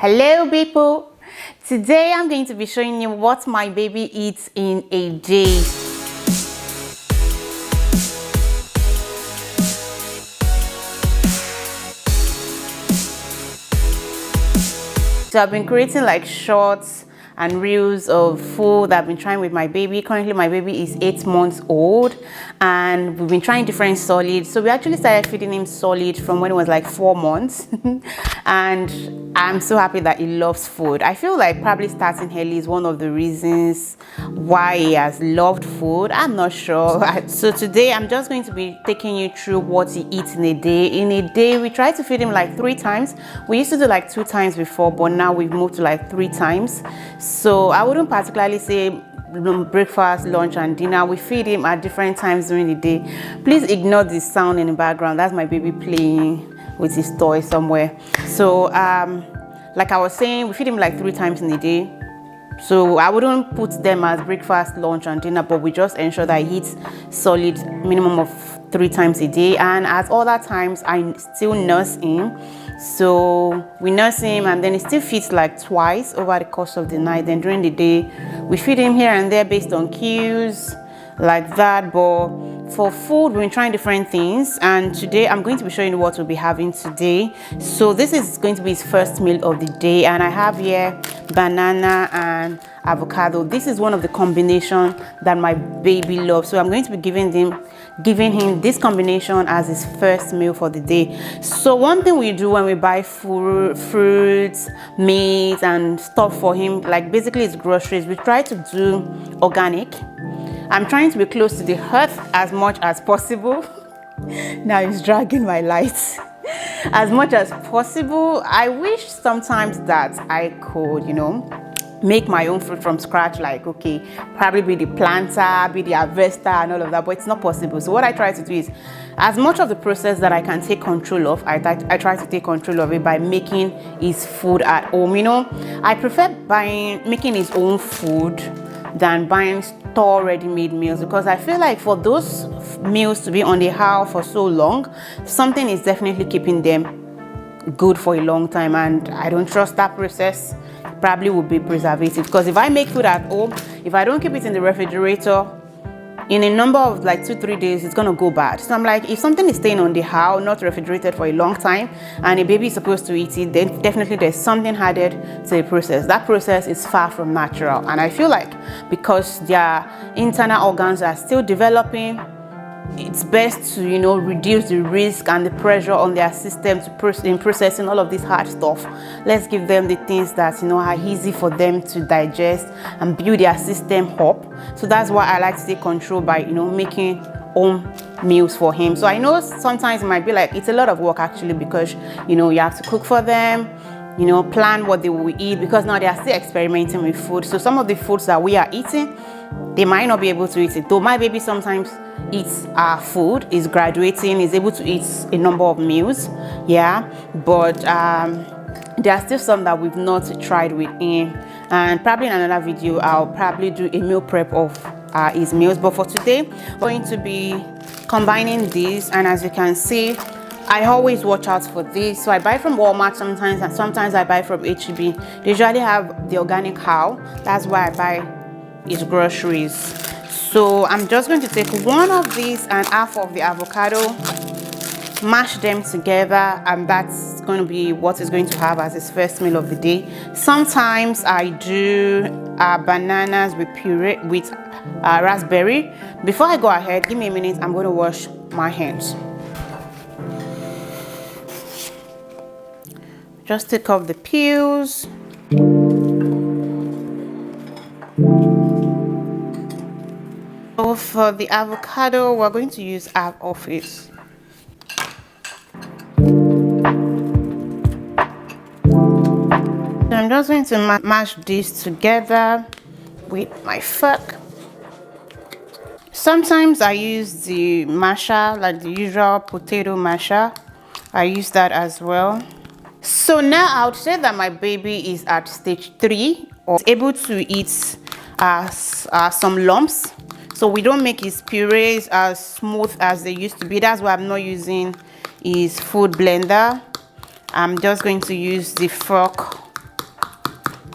Hello people, today I'm going to be showing you what my baby eats in a day. So I've been creating like shorts and reels of food that I've been trying with my baby. Currently my baby is 8 months old and we've been trying different solids. So we actually started feeding him solid from when it was like 4 months and I'm so happy that he loves food. I feel like probably starting early is one of the reasons why he has loved food. I'm not sure. So today I'm just going to be taking you through what he eats in a day. In a day we try to feed him like 3 times. We used to do like 2 times before, but now we've moved to like 3 times. So I wouldn't particularly say breakfast, lunch and dinner. We feed him at different times during the day. Please ignore the sound in the background. That's my baby playing with his toy somewhere. So like I was saying, we feed him like 3 times in a day. So I wouldn't put them as breakfast, lunch and dinner, but we just ensure that he eats solid minimum of 3 times a day. And at other times I still nurse him. So we nurse him and then he still feeds like twice over the course of the night. Then during the day we feed him here and there based on cues like that. But for food we've been trying different things, and today I'm going to be showing you what we'll be having today. So this is going to be his first meal of the day, and I have here banana and avocado. This is one of the combinations that my baby loves, so I'm going to be giving him this combination as his first meal for the day. So one thing we do when we buy fruits, meat and stuff for him, like basically his groceries, we try to do organic. I'm trying to be close to the earth as much as possible. Now he's dragging my lights. As much as possible. I wish sometimes that I could, make my own fruit from scratch, like okay, probably be the planter, be the harvester and all of that, but it's not possible. So what I try to do is, as much of the process that I can take control of, I try to take control of it by making his food at home. I prefer making his own food than buying store ready-made meals, because I feel like for those meals to be on the house for so long, something is definitely keeping them good for a long time, and I don't trust that process. Probably would be preservative, because if I make food at home, if I don't keep it in the refrigerator, in a number of like 2-3 days it's gonna go bad. So I'm like, if something is staying on the house, not refrigerated for a long time, and a baby is supposed to eat it, then definitely there's something added to the process. That process is far from natural, and I feel like because their internal organs are still developing, it's best to reduce the risk and the pressure on their system in processing all of this hard stuff. Let's give them the things that are easy for them to digest and build their system up. So that's why I like to take control by making home meals for him. So I know sometimes it might be like it's a lot of work actually, because you have to cook for them, plan what they will eat, because now they are still experimenting with food. So some of the foods that we are eating, they might not be able to eat it. Though my baby sometimes eats our food, is graduating, is able to eat a number of meals, but there are still some that we've not tried with him, and probably in another video I'll probably do a meal prep of his meals. But for today we're going to be combining these, and as you can see, I always watch out for this. So I buy from Walmart sometimes, and sometimes I buy from H-E-B. They usually have the organic cow. That's why I buy his groceries. So I'm just going to take one of these and half of the avocado, mash them together, and that's going to be what is going to have as his first meal of the day. Sometimes I do bananas with puree with raspberry. Before I go ahead, give me a minute, I'm going to wash my hands. Just take off the peels. So for the avocado, we're going to use half of it. So I'm just going to mash this together with my fork. Sometimes I use the masher, like the usual potato masher. I use that as well. So now I would say that my baby is at stage 3, or is able to eat some lumps. So we don't make his purees as smooth as they used to be. That's why I'm not using his food blender. I'm just going to use the fork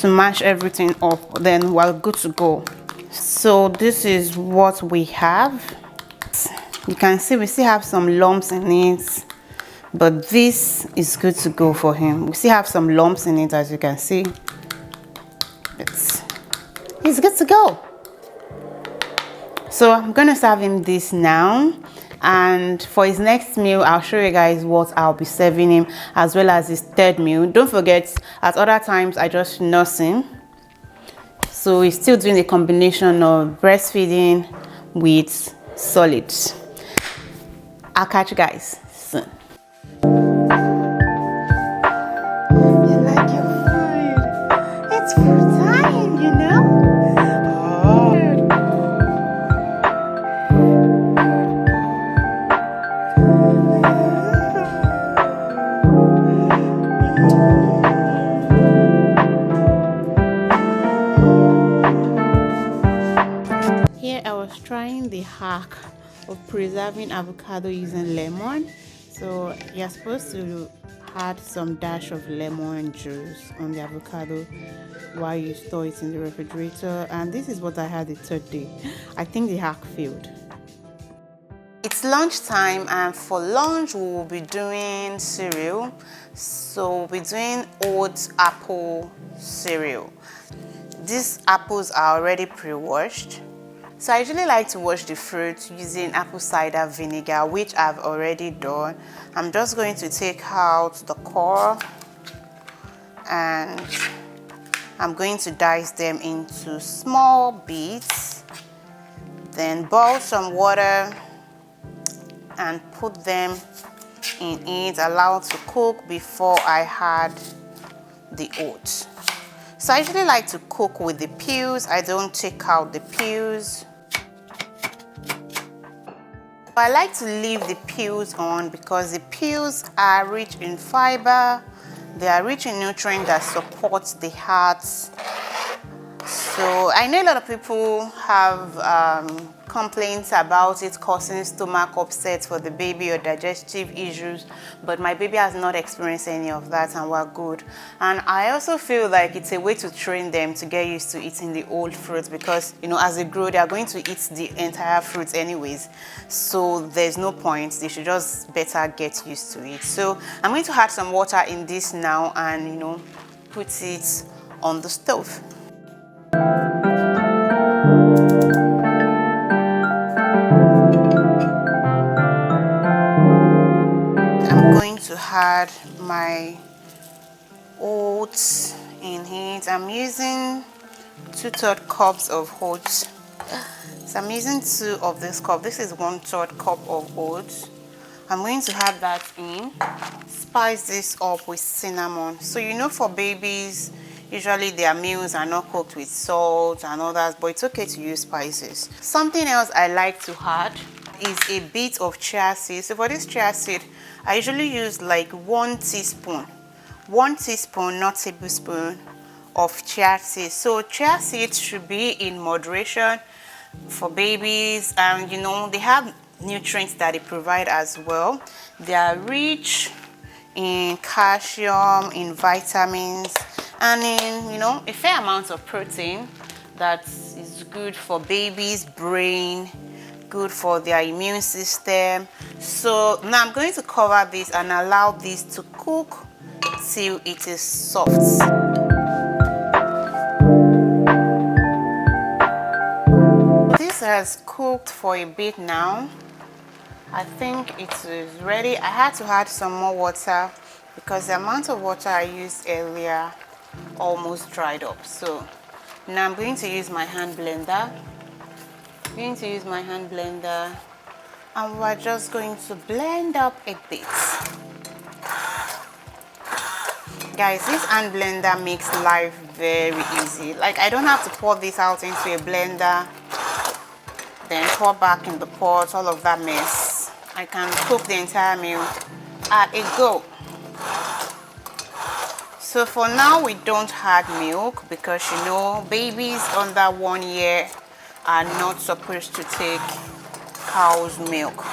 to mash everything up, then we're good to go. So this is what we have. You can see we still have some lumps in it, but this is good to go for him. We still have some lumps in it, as you can see. He's good to go. So I'm gonna serve him this now, and for his next meal I'll show you guys what I'll be serving him, as well as his third meal. Don't forget, at other times I just nurse him, so he's still doing a combination of breastfeeding with solids. I'll catch you guys soon. You like your food? It's food time, you know? Here I was trying the hack of preserving avocado using lemon. So you're supposed to add some dash of lemon juice on the avocado while you store it in the refrigerator, and this is what I had the third day. I think the hack failed. It's lunchtime, and for lunch we will be doing cereal. So we'll be doing oat apple cereal. These apples are already pre-washed. So I usually like to wash the fruit using apple cider vinegar, which I've already done. I'm just going to take out the core, and I'm going to dice them into small bits, then boil some water and put them in it, allow it to cook before I add the oats. So I usually like to cook with the peels. I don't take out the peels. I like to leave the peels on because the peels are rich in fiber. They are rich in nutrients that support the heart. So I know a lot of people have complaints about it causing stomach upset for the baby or digestive issues, but my baby has not experienced any of that, and we're good. And I also feel like it's a way to train them to get used to eating the old fruits, because you know, as they grow, they are going to eat the entire fruits anyways, so there's no point. They should just better get used to it. So I'm going to add some water in this now and, you know, put it on the stove. I'm going to add my oats in it. I'm using 2/3 cups of oats. So I'm using 2 of this cup. This is 1/3 cup of oats. I'm going to add that in. Spice this up with cinnamon. So you know, for babies, usually their meals are not cooked with salt and all that, but it's okay to use spices. Something else I like to add is a bit of chia seed. So for this chia seed, I usually use like 1 teaspoon, not tablespoon, of chia seed. So chia seeds should be in moderation for babies, and you know, they have nutrients that they provide as well. They are rich in calcium, in vitamins, and in, you know, a fair amount of protein that is good for babies' brain, good for their immune system. So now I'm going to cover this and allow this to cook till it is soft. This has cooked for a bit now. I think it is ready. I had to add some more water because the amount of water I used earlier almost dried up. So now I'm going to use my hand blender. And we're just going to blend up a bit. Guys, this hand blender makes life very easy. Like, I don't have to pour this out into a blender, then pour back in the pot, all of that mess. I can cook the entire meal at a go. So for now, we don't add milk because, you know, babies under 1 year are not supposed to take cow's milk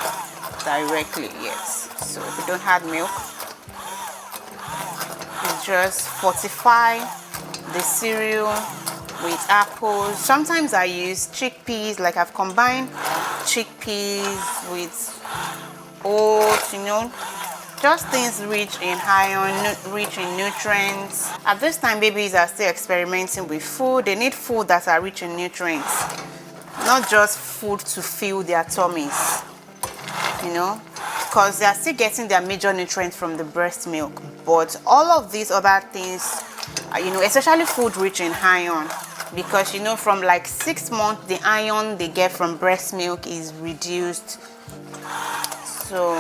directly, yes. So we don't add milk. We just fortify the cereal with apples. Sometimes I use chickpeas, like I've combined chickpeas with oats, you know, just things rich in iron, rich in nutrients. At this time, babies are still experimenting with food. They need food that are rich in nutrients, not just food to fill their tummies, you know, because they are still getting their major nutrients from the breast milk. But all of these other things, you know, especially food rich in iron, because you know, from like 6 months, the iron they get from breast milk is reduced. So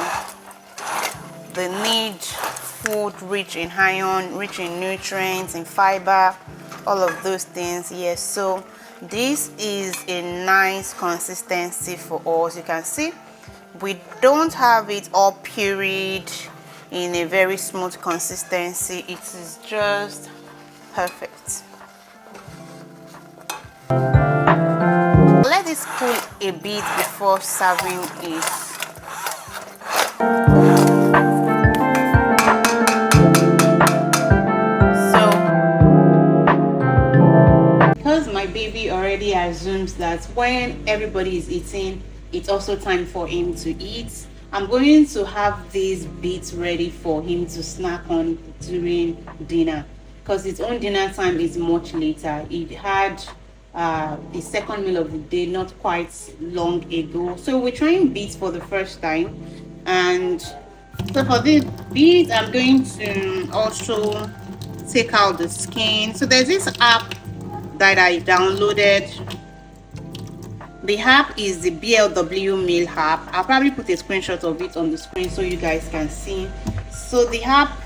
they need food rich in iron, rich in nutrients, in fiber, all of those things. Yes, so this is a nice consistency for us. You can see we don't have it all pureed in a very smooth consistency. It is just perfect. Let this cool a bit before serving it. So, because my baby already assumes that when everybody is eating, it's also time for him to eat, I'm going to have these bits ready for him to snack on during dinner, because his own dinner time is much later. He had the second meal of the day not quite long ago, so we're trying beets for the first time. And so for this beets, I'm going to also take out the skin. So there's this app that I downloaded. The app is the BLW meal app. I'll probably put a screenshot of it on the screen so you guys can see. So the app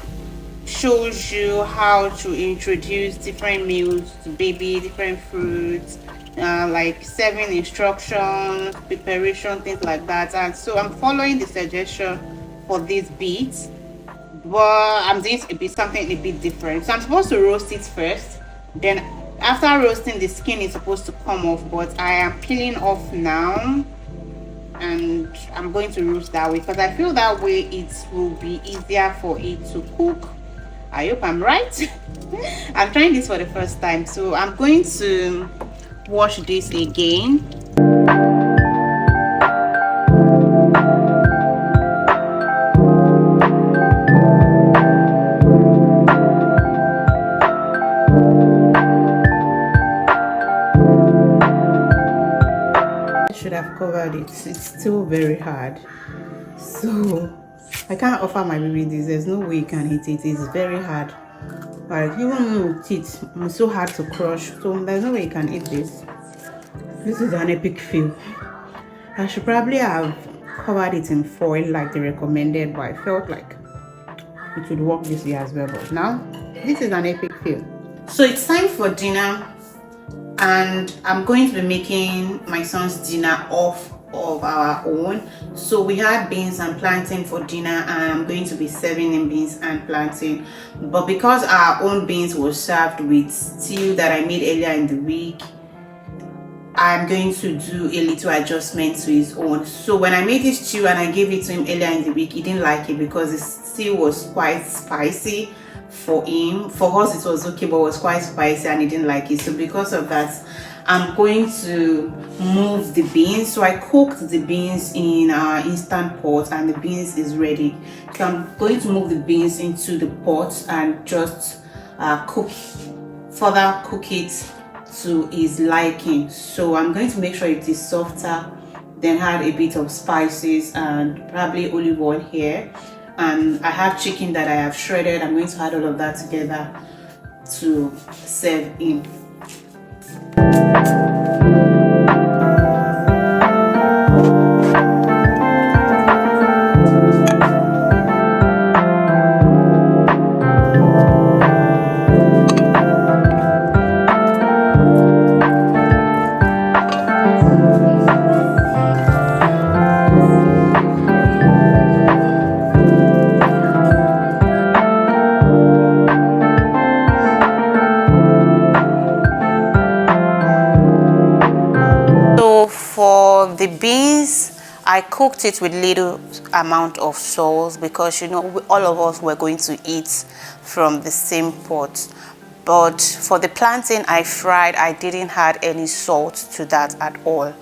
shows you how to introduce different meals to baby, different fruits, like serving instructions, preparation, things like that. And so I'm following the suggestion for these beets, but I'm doing something a bit different. So I'm supposed to roast it first, then after roasting, the skin is supposed to come off, but I am peeling off now, and I'm going to roast that way because I feel that way it will be easier for it to cook. I hope I'm right. I'm trying this for the first time, so I'm going to wash this again. I should have covered it. It's still very hard, so I can't offer my baby this. There's no way you can eat it. It's very hard. Like even with it, it's so hard to crush. So there's no way you can eat this. This is an epic fail. I should probably have covered it in foil like they recommended, but I felt like it would work this way as well. But now this is an epic fail. So it's time for dinner, and I'm going to be making my son's dinner off of our own. So we had beans and plantain for dinner, and I'm going to be serving in beans and plantain. But because our own beans was served with stew that I made earlier in the week, I'm going to do a little adjustment to his own. So when I made this stew and I gave it to him earlier in the week, he didn't like it because the stew was quite spicy for him. For us it was okay, but it was quite spicy and he didn't like it. So because of that, I'm going to move the beans. So I cooked the beans in our instant pot and the beans is ready. So I'm going to move the beans into the pot and just further cook it to his liking. So I'm going to make sure it is softer, then add a bit of spices and probably olive oil here. And I have chicken that I have shredded. I'm going to add all of that together to serve in. For the beans, I cooked it with little amount of salt because you know all of us were going to eat from the same pot. But for the plantain I fried, I didn't add any salt to that at all,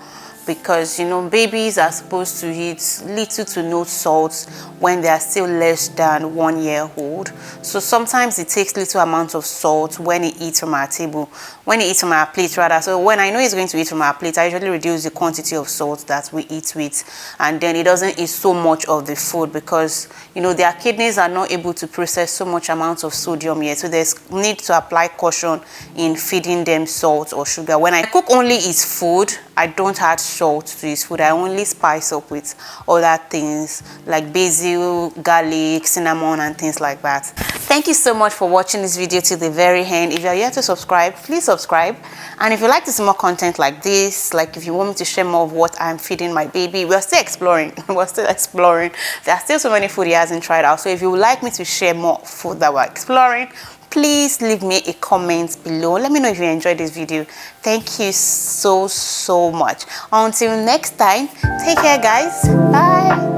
because you know babies are supposed to eat little to no salt when they are still less than 1 year old. So sometimes it takes little amount of salt when he eats from our table, when he eats from our plate rather. So when I know he's going to eat from our plate, I usually reduce the quantity of salt that we eat with, and then he doesn't eat so much of the food, because you know their kidneys are not able to process so much amount of sodium yet. So there's need to apply caution in feeding them salt or sugar. When I cook only his food, I don't add salt to his food. I only spice up with other things like basil, garlic, cinnamon, and things like that. Thank you so much for watching this video till the very end. If you're yet to subscribe, please subscribe. And if you like to see more content like this, like if you want me to share more of what I'm feeding my baby, we're still exploring. We're still exploring. There are still so many food he hasn't tried out. So if you would like me to share more food that we're exploring, please leave me a comment below. Let me know if you enjoyed this video. Thank you so much. Until next time, take care guys. Bye.